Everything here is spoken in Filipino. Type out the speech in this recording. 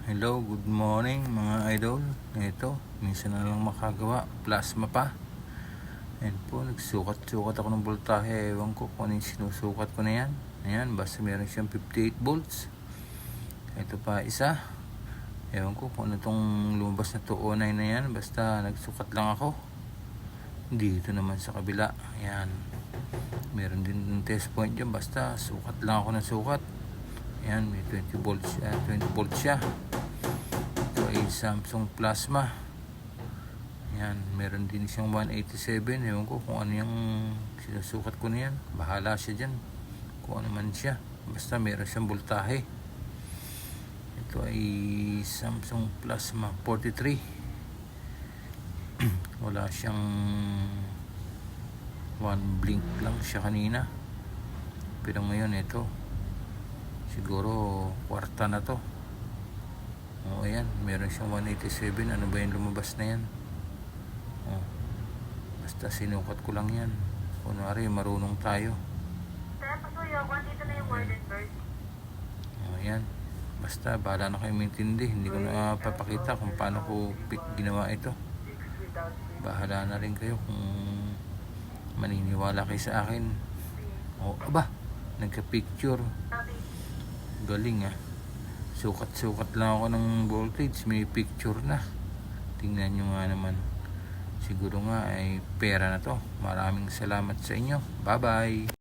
Hello, good morning mga idol. Ito, minsan na lang makagawa. Plasma pa. Ayan po, nagsukat-sukat ako ng voltahe. Ewan ko kung ano yung sinusukat ko na yan. Ayan, basta meron siyang 58 volts. Ito pa isa. Ewan ko kung ano itong lumabas na 209 na yan. Basta nagsukat lang ako. Dito naman sa kabila. Ayan. Meron din ng test point dyan. Basta sukat lang ako ng sukat. Ayan, may 20 volts siya. 20 volts siya. Ito ay Samsung Plasma. Ayan, meron din siyang 187. Ewan ko kung ano yung sinusukat ko na yan. Bahala siya dyan. Kung ano man siya. Basta meron siyang voltahe. Ito ay Samsung Plasma 43. Wala siyang one blink lang siya kanina. Pero ngayon ito. Siguro kwarta na to. O ayan, meron siyang 187. Ano ba yung lumabas na yan? O, basta sinukat ko lang yan. Kunwari marunong tayo. O ayan. Basta bahala na kayo maintindihan. Hindi ko na papakita kung paano ko ginawa ito. Bahala na rin kayo kung maniniwala kayo sa akin. O aba, nagka-picture. Galing ah. Sukat-sukat lang ako ng voltage. May picture na. Tingnan nyo nga naman. Siguro nga ay pera na to. Maraming salamat sa inyo. Bye bye.